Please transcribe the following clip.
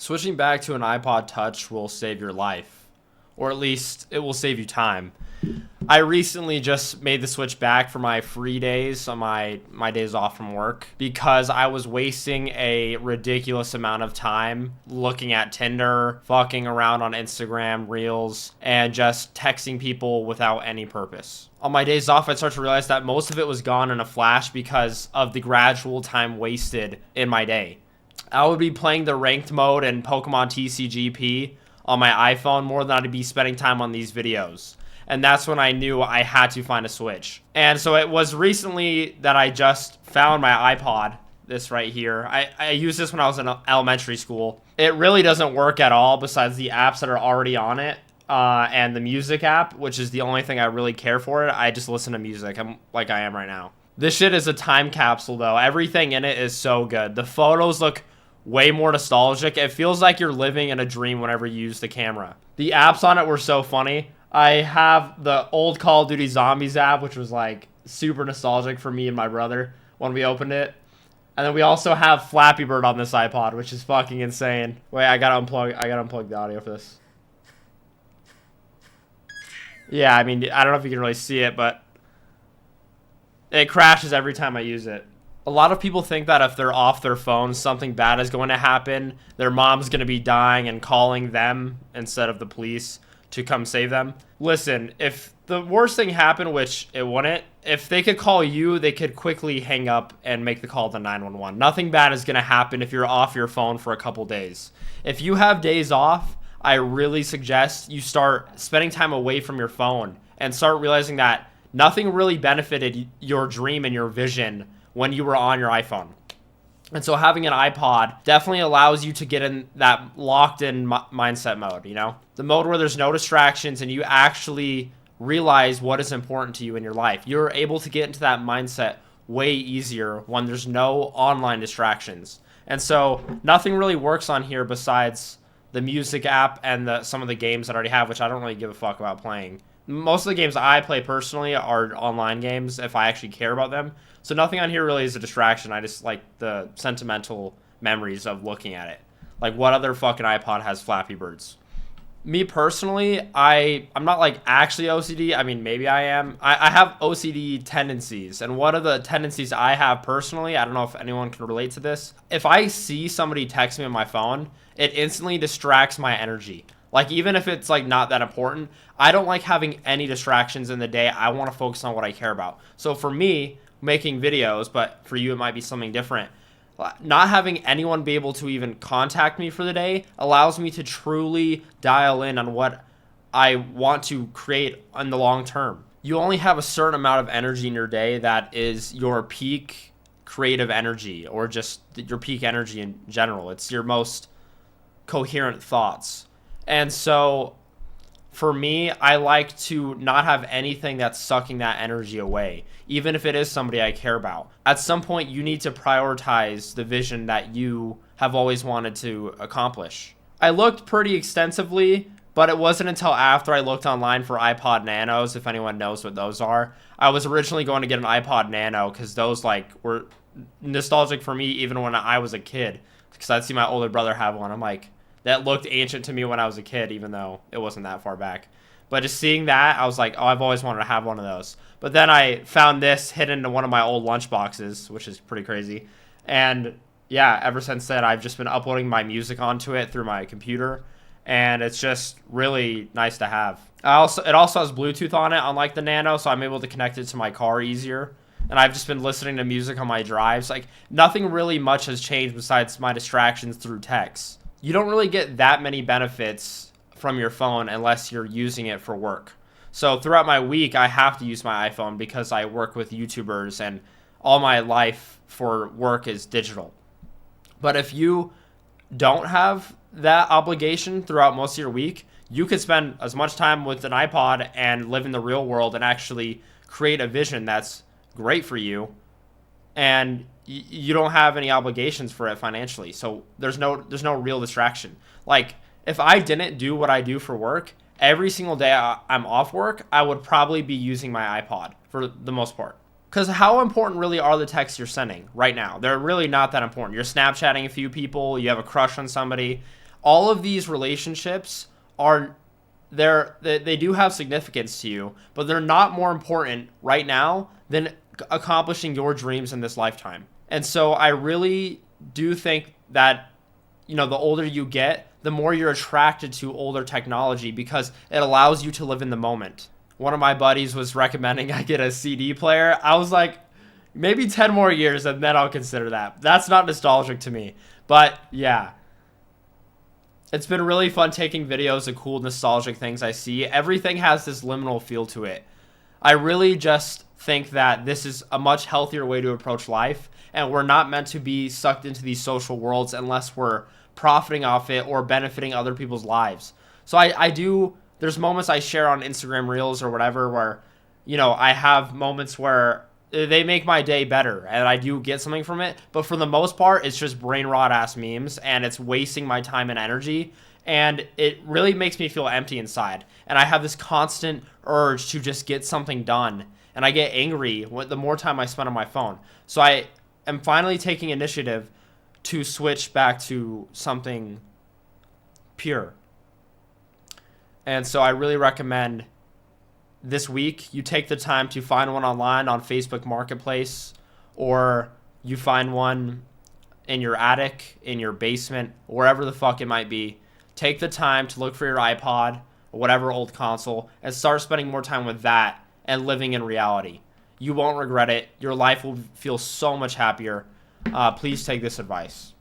Switching back to an iPod Touch will save your life, or at least it will save you time. I recently just made the switch back for my free days on my days off from work because I was wasting a ridiculous amount of time looking at Tinder, fucking around on Instagram, Reels, and just texting people without any purpose. On my days off, I'd start to realize that most of it was gone in a flash because of the gradual time wasted in my day. I would be playing the ranked mode and Pokemon TCGP on my iPhone more than I'd be spending time on these videos. And that's when I knew I had to find a switch. And so it was recently that I just found my iPod, this right here. I used this when I was in elementary school. It really doesn't work at all besides the apps that are already on it. And the music app, which is the only thing I really care for it. I just listen to music. I'm like I am right now. This shit is a time capsule though. Everything in it is so good. The photos look way more nostalgic. It feels like you're living in a dream whenever you use the camera. The apps on it were so funny. I have the old Call of Duty Zombies app, which was like super nostalgic for me and my brother when we opened it. And then we also have Flappy Bird on this iPod, which is fucking insane. Wait, I gotta unplug the audio for this. Yeah, I mean, I don't know if you can really see it, but it crashes every time I use it. A lot of people think that if they're off their phone, something bad is going to happen. Their mom's going to be dying and calling them instead of the police to come save them. Listen, if the worst thing happened, which it wouldn't, if they could call you, they could quickly hang up and make the call to 911. Nothing bad is going to happen if you're off your phone for a couple days. If you have days off, I really suggest you start spending time away from your phone and start realizing that nothing really benefited your dream and your vision when you were on your iPhone. And so having an iPod definitely allows you to get in that locked in mindset mode, you know? The mode where there's no distractions and you actually realize what is important to you in your life. You're able to get into that mindset way easier when there's no online distractions. And so nothing really works on here besides the music app and some of the games that I already have, which I don't really give a fuck about playing. Most of the games I play personally are online games if I actually care about them. So nothing on here really is a distraction. I just like the sentimental memories of looking at it. Like, what other fucking iPod has Flappy Birds? Me personally, I'm not like actually OCD. I mean, maybe I am. I have OCD tendencies. And one of the tendencies I have personally, I don't know if anyone can relate to this. If I see somebody text me on my phone, it instantly distracts my energy. Like, even if it's like not that important, I don't like having any distractions in the day. I want to focus on what I care about. So for me, making videos, but for you it might be something different, not having anyone be able to even contact me for the day allows me to truly dial in on what I want to create in the long term. You only have a certain amount of energy in your day that is your peak creative energy, or just your peak energy in general. It's your most coherent thoughts. And so for me, I like to not have anything that's sucking that energy away, even if it is somebody I care about. At some point, you need to prioritize the vision that you have always wanted to accomplish. I looked pretty extensively, but it wasn't until after I looked online for iPod Nanos, if anyone knows what those are. I was originally going to get an iPod Nano because those were nostalgic for me even when I was a kid, because I'd see my older brother have one. I'm like, that looked ancient to me when I was a kid, even though it wasn't that far back. But just seeing that, I was like, oh, I've always wanted to have one of those. But then I found this hidden in one of my old lunch boxes, which is pretty crazy. And yeah, ever since then, I've just been uploading my music onto it through my computer. And it's just really nice to have. It also has Bluetooth on it, unlike the Nano, so I'm able to connect it to my car easier. And I've just been listening to music on my drives. Like, nothing really much has changed besides my distractions through text. You don't really get that many benefits from your phone unless you're using it for work. So throughout my week, I have to use my iPhone because I work with YouTubers and all my life for work is digital. But if you don't have that obligation throughout most of your week, you could spend as much time with an iPod and live in the real world and actually create a vision that's great for you. And you don't have any obligations for it financially. So there's no real distraction. Like, if I didn't do what I do for work, every single day I'm off work, I would probably be using my iPod for the most part. Because how important really are the texts you're sending right now? They're really not that important. You're Snapchatting a few people, you have a crush on somebody. all of these relationships are they do have significance to you, but they're not more important right now than accomplishing your dreams in this lifetime. And so I really do think that, the older you get, the more you're attracted to older technology because it allows you to live in the moment. One of my buddies was recommending I get a CD player. I was like, maybe 10 more years and then I'll consider that. That's not nostalgic to me. But yeah, it's been really fun taking videos of cool nostalgic things I see. Everything has this liminal feel to it. I really just think that this is a much healthier way to approach life, and we're not meant to be sucked into these social worlds unless we're profiting off it or benefiting other people's lives. So I do, there's moments I share on Instagram Reels or whatever where, I have moments where they make my day better and I do get something from it. But for the most part, it's just brain rot ass memes and it's wasting my time and energy. And it really makes me feel empty inside. And I have this constant urge to just get something done. And I get angry the more time I spend on my phone. So I am finally taking initiative to switch back to something pure. And so I really recommend this week you take the time to find one online on Facebook Marketplace, or you find one in your attic, in your basement, wherever the fuck it might be. Take the time to look for your iPod or whatever old console and start spending more time with that and living in reality. You won't regret it. Your life will feel so much happier. Please take this advice.